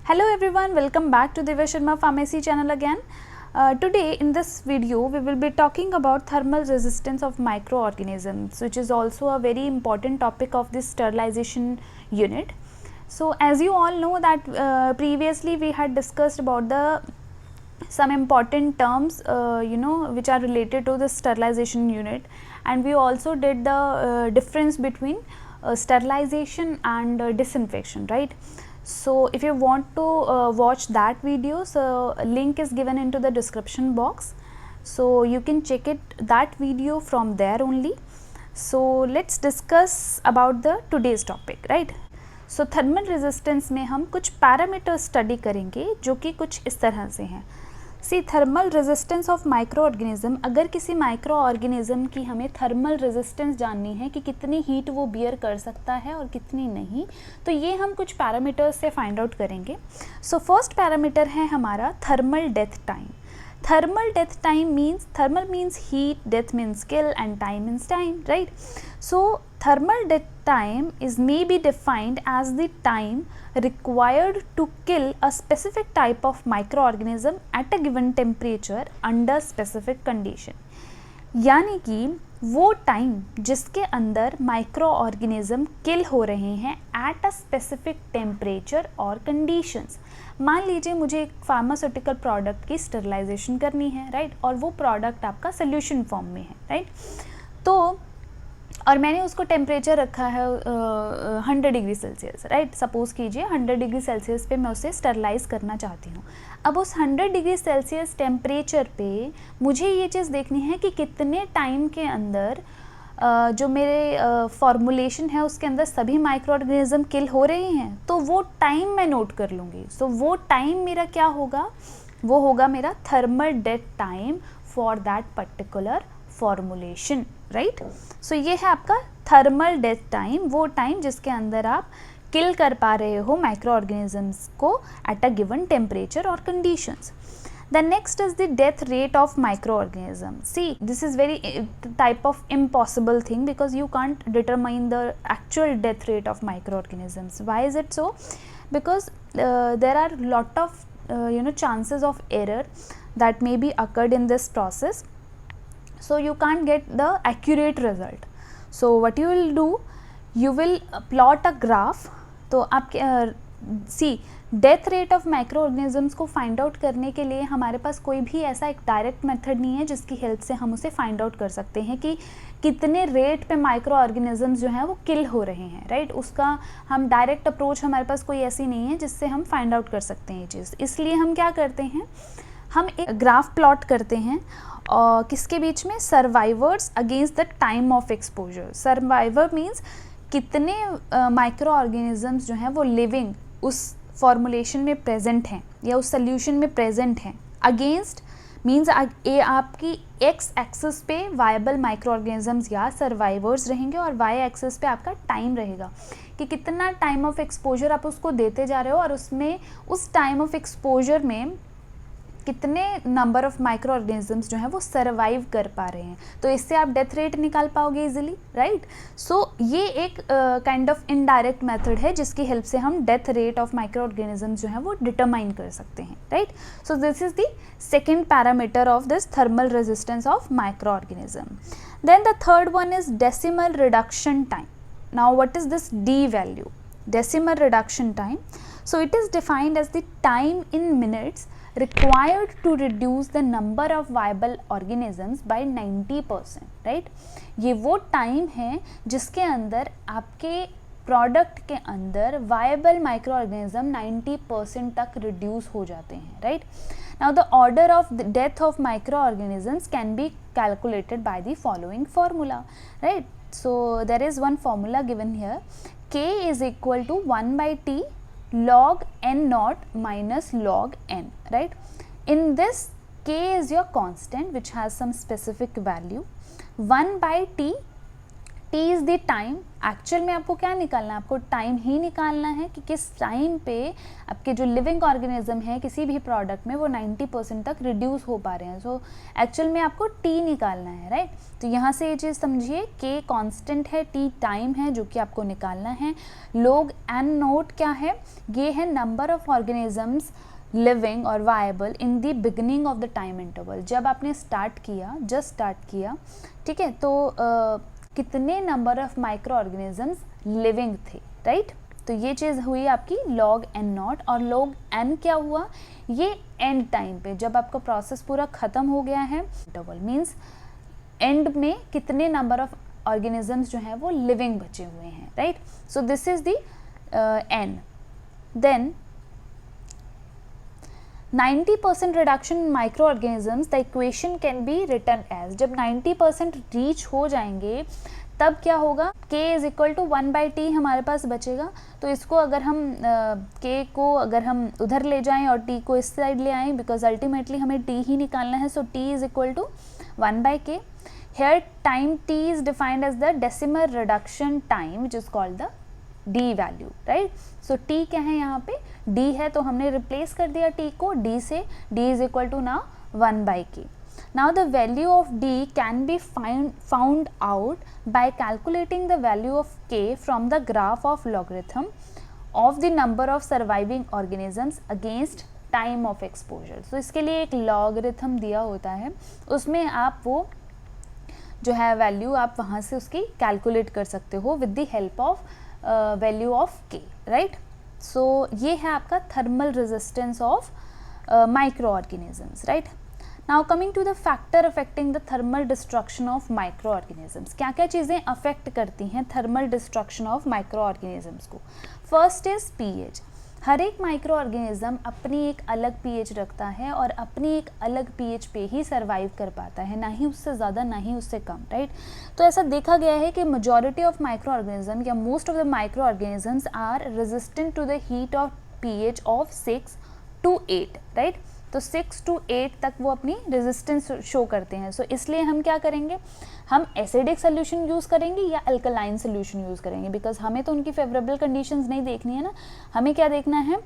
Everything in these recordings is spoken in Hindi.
Hello everyone, welcome back to Divya Sharma Pharmacy channel again. Today in this video we will be talking about thermal resistance of microorganisms, which is also a very important topic of this sterilization unit. So as you all know that previously we had discussed about the some important terms which are related to the sterilization unit, and we also did the difference between sterilization and disinfection, right? So if you want to watch that video, so link is given into the description box, so you can check it that video from there only. So let's discuss about the today's topic, right? So thermal resistance में हम कुछ पैरामीटर स्टडी करेंगे जो कि कुछ इस तरह से हैं. C thermal resistance of micro organism. अगर किसी माइक्रो ऑर्गेनिज्म की हमें थर्मल रेजिस्टेंस जाननी है कि कितनी हीट वो बियर कर सकता है और कितनी नहीं, तो ये हम कुछ पैरामीटर्स से फाइंड आउट करेंगे. सो फर्स्ट पैरामीटर है हमारा thermal death time. Thermal death time means, thermal means heat, death means kill, and time means time, right? So thermal death time is may be defined as the time required to kill a specific type of microorganism at a given temperature under specific condition. यानी कि वो टाइम जिसके अंदर माइक्रो ऑर्गेनिज्म किल हो रहे हैं एट अ स्पेसिफिक टेम्परेचर और कंडीशंस. मान लीजिए मुझे एक फार्मास्यूटिकल प्रोडक्ट की स्टरलाइजेशन करनी है, राइट, और वो प्रोडक्ट आपका सोल्यूशन फॉर्म में है, राइट. तो और मैंने उसको टेम्परेचर रखा है 100 डिग्री सेल्सियस, राइट. सपोज़ कीजिए 100 डिग्री सेल्सियस पे मैं उसे स्टरलाइज करना चाहती हूँ. अब उस 100 डिग्री सेल्सियस टेम्परेचर पे मुझे ये चीज़ देखनी है कि कितने टाइम के अंदर जो मेरे फॉर्मुलेशन है उसके अंदर सभी माइक्रो ऑर्गेनिज्म किल हो रहे हैं. तो वो टाइम मैं नोट कर लूँगी. सो वो टाइम मेरा क्या होगा, वो होगा मेरा thermal death time for that particular formulation, right. So ये है आपका थर्मल डेथ टाइम, वो टाइम जिसके अंदर आप किल कर पा रहे हो माइक्रो ऑर्गेनिजम्स को एट अ गिवन टेम्परेचर और conditions. The next is the death rate of microorganism. See, this is very type of impossible thing because you can't determine the actual death rate of microorganisms. Why is it so? Because there are lot of chances of error that may be occurred in this process. So you can't get the accurate result. So what you will do, you will plot a graph. तो आप see death rate of micro organisms को फाइंड आउट करने के लिए हमारे पास कोई भी ऐसा एक डायरेक्ट मेथड नहीं है जिसकी हेल्प से हम उसे फाइंड आउट कर सकते हैं कि कितने रेट पे माइक्रो ऑर्गेनिजम्स जो हैं वो किल हो रहे हैं, राइट. उसका हम डायरेक्ट अप्रोच हमारे पास कोई ऐसी नहीं है जिससे हम फाइंड आउट कर सकते हैं ये चीज़. इसलिए हम क्या करते हैं, हम एक ग्राफ प्लॉट करते हैं और किसके बीच में, survivors against the time of exposure. Survivor means कितने माइक्रो ऑर्गेनिजम्स जो हैं वो लिविंग उस फॉर्मुलेशन में प्रेजेंट हैं या उस सोल्यूशन में प्रेजेंट हैं. अगेंस्ट मीन्स ए आपकी एक्स एक्सिस पे वायबल माइक्रो ऑर्गेनिजम्स या सर्वाइवर्स रहेंगे और वाई एक्सिस पे आपका टाइम रहेगा कि कितना टाइम ऑफ एक्सपोजर आप उसको देते जा रहे हो और उसमें उस टाइम ऑफ एक्सपोजर में कितने नंबर ऑफ माइक्रो ऑर्गेनिजम्स जो हैं वो सर्वाइव कर पा रहे हैं. तो इससे आप डेथ रेट निकाल पाओगे इजीली, राइट. सो ये एक काइंड ऑफ इनडायरेक्ट मेथड है जिसकी हेल्प से हम death rate of micro organisms जो हैं वो डिटरमाइन कर सकते हैं, right. So this is the second parameter of this thermal resistance of micro organism. Then the third one is decimal reduction time. Now what is this D value, decimal reduction time. So it is defined as the time in minutes required to reduce the number of viable organisms by 90%, right. ये वो टाइम है जिसके अंदर आपके प्रोडक्ट के अंदर वायबल माइक्रो ऑर्गेनिज्म 90% तक रिड्यूस हो जाते हैं, right. Now the order of the death of micro organisms can be calculated by the following formula, right. So there is one formula given here, k is equal to 1/t log n naught minus log n, right. In this, k is your constant which has some specific value. 1/t T is the time. Actual में आपको क्या निकालना है, आपको टाइम ही निकालना है कि किस टाइम पे आपके जो लिविंग ऑर्गेनिज्म है किसी भी प्रोडक्ट में वो 90% तक रिड्यूस हो पा रहे हैं। सो एक्चुअल में आपको टी निकालना है, राइट। तो यहाँ से ये चीज़ समझिए, के कांस्टेंट है, टी टाइम है जो कि आपको निकालना है। log n नोट क्या है, ये है नंबर ऑफ ऑर्गेनिजम्स लिविंग और viable in the beginning of the time interval. जब आपने स्टार्ट किया, जस्ट स्टार्ट किया, ठीक है, तो कितने number of micro organisms living थे, राइट। तो ये चीज़ हुई आपकी log n नॉट। और log n क्या हुआ, ये एंड टाइम पे जब आपका प्रोसेस पूरा ख़त्म हो गया है, इंटरवल मीन्स एंड में कितने नंबर ऑफ ऑर्गेनिजम्स जो हैं वो लिविंग बचे हुए हैं, right. So this is the n। Then 90% reduction in microorganisms, the equation can be written as. जब 90% रीच हो जाएंगे तब क्या होगा, k is equal to 1/t हमारे पास बचेगा। तो इसको अगर हम k को अगर हम उधर ले जाएं और t को इस साइड ले आएं, बिकॉज अल्टीमेटली हमें t ही निकालना है, so t is equal to 1/k। Here time t is defined as the decimal reduction time which is called the d value, right? So t क्या है यहाँ पे, d है, तो हमने replace कर दिया t को d से, d is equal to now 1/k. Now the value of d can be found out by calculating the value of k from the graph of logarithm of the number of surviving organisms against time of exposure. So इसके लिए एक logarithm दिया होता है, उसमें आप वो जो है वैल्यू आप वहाँ से उसकी कैलकुलेट कर सकते हो with the help of value of K, right. So ये है आपका thermal resistance of micro organisms, right. Now coming to the factor affecting the thermal destruction of micro organisms. क्या क्या चीज़ें अफेक्ट करती हैं thermal destruction of micro organisms को। First is pH. हर एक माइक्रो ऑर्गेनिज्म अपनी एक अलग पीएच रखता है और अपनी एक अलग पीएच पे ही सरवाइव कर पाता है, ना ही उससे ज़्यादा ना ही उससे कम, राइट। तो ऐसा देखा गया है कि मेजॉरिटी ऑफ माइक्रो ऑर्गेनिज्म या most of the microorganisms are resistant to the heat of pH of 6 to 8, right. तो 6 to 8 तक वो अपनी रेजिस्टेंस शो करते हैं। सो इसलिए हम क्या करेंगे, हम एसिडिक सोल्यूशन यूज़ करेंगे या अल्कलाइन सोल्यूशन यूज़ करेंगे, बिकॉज हमें तो उनकी फेवरेबल कंडीशंस नहीं देखनी है ना, हमें क्या देखना है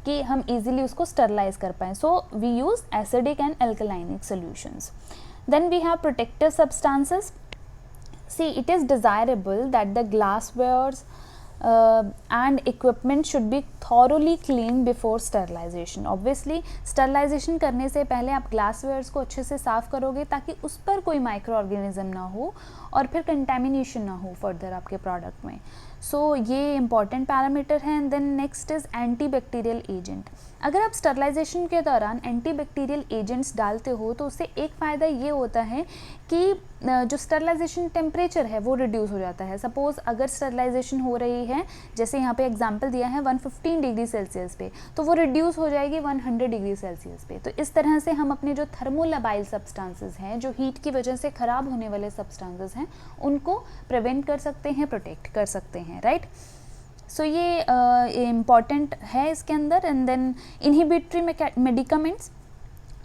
कि हम इजीली उसको स्टरलाइज कर पाएँ। So we use acidic and alkalinic solutions. Then we have protective substances. See it is desirable that the glasswares and equipment should be thoroughly cleaned before sterilization. Obviously sterilization करने से पहले आप ग्लासवेयर्स को अच्छे से साफ़ करोगे ताकि उस पर कोई माइक्रो ऑर्गेनिज्म ना हो और फिर कंटेमिनेशन ना हो फर्दर आपके प्रोडक्ट में। सो ये इंपॉर्टेंट पैरामीटर है। And then next is antibacterial agent. अगर आप स्टरलाइजेशन के दौरान एंटीबैक्टीरियल एजेंट्स डालते हो तो उससे एक फ़ायदा ये होता है कि जो स्टरलाइजेशन टेम्परेचर है वो रिड्यूस हो जाता है। सपोज़ अगर स्टरलाइजेशन हो रही है, जैसे यहाँ पे एग्जांपल दिया है 115 डिग्री सेल्सियस पे, तो वो रिड्यूस हो जाएगी 100 डिग्री सेल्सियस पे। तो इस तरह से हम अपने जो थर्मोलबाइल सब्सटेंसेस हैं, जो हीट की वजह से ख़राब होने वाले सब्सटेंसेस हैं, उनको प्रिवेंट कर सकते हैं, प्रोटेक्ट कर सकते हैं, राइट। सो ये इम्पॉर्टेंट है इसके अंदर। And then inhibitory medicaments.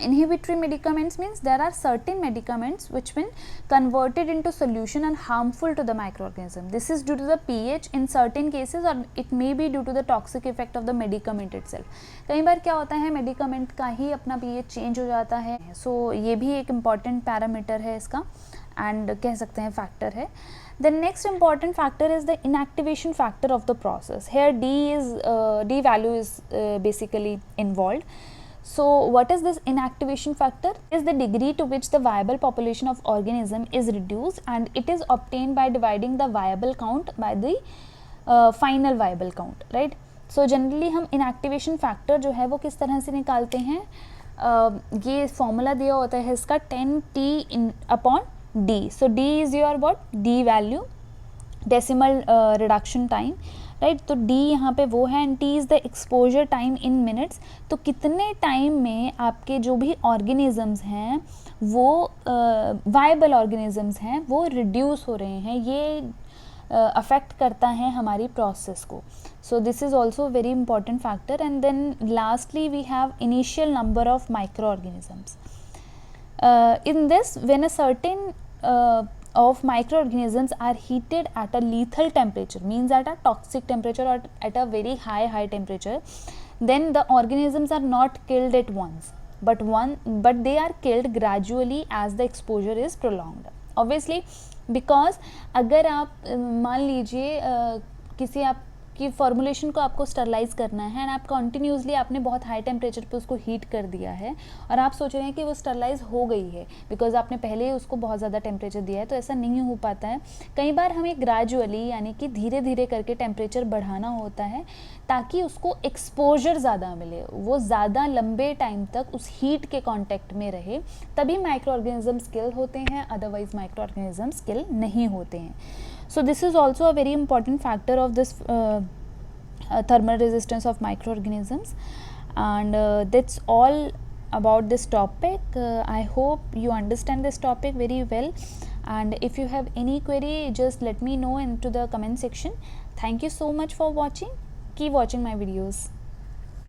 Inhibitory medicaments means there are certain medicaments which when converted into solution and harmful to the microorganism. This is due to the pH in certain cases or it may be due to the toxic effect of the medicament itself. कई बार क्या होता है, मेडिकामेंट का ही अपना pH चेंज हो जाता है। सो ये भी एक इम्पॉर्टेंट पैरामीटर है इसका एंड कह सकते हैं फैक्टर है। The next important factor is the inactivation factor of the process. Here D value is basically involved. So what is this inactivation factor? Is the degree to which the viable population of organism is reduced and it is obtained by dividing the viable count by the final viable count, right? So generally हम inactivation factor जो है वो किस तरह से निकालते हैं, ये फॉर्मूला दिया होता है इसका 10t/d. So d is your what? D value, decimal reduction time, right. तो D यहाँ पे वो है and T is the exposure time in minutes. तो कितने टाइम में आपके जो भी ऑर्गेनिजम्स हैं वो वायबल ऑर्गेनिजम्स हैं वो रिड्यूस हो रहे हैं, ये अफेक्ट करता है हमारी प्रोसेस को। So this is also very important factor. And then lastly we have initial number of micro organisms. In this, when a certain of microorganisms are heated at a lethal temperature, means at a toxic temperature or at a very high temperature, then the organisms are not killed at once, but they are killed gradually as the exposure is prolonged. Obviously, because अगर आप मान लीजिए किसी आप कि फॉर्मुलेशन को आपको स्टरलाइज करना है एंड आप कंटिन्यूसली आपने बहुत हाई टेम्परेचर पे उसको हीट कर दिया है और आप सोच रहे हैं कि वो स्टरलाइज हो गई है बिकॉज आपने पहले ही उसको बहुत ज़्यादा टेम्परेचर दिया है, तो ऐसा नहीं हो पाता है. कई बार हमें ग्रेजुअली यानी कि धीरे धीरे करके टेम्परेचर बढ़ाना होता है ताकि उसको एक्सपोजर ज़्यादा मिले, वो ज़्यादा लंबे टाइम तक उस हीट के कॉन्टेक्ट में रहे, तभी माइक्रो ऑर्गेनिजम्स किल होते हैं, अदरवाइज माइक्रो ऑर्गेनिजम्स किल नहीं होते हैं. So this is also a very important factor of this thermal resistance of microorganisms, and that's all about this topic. I hope you understand this topic very well, and if you have any query, just let me know into the comment section. Thank you so much for watching. Keep watching my videos.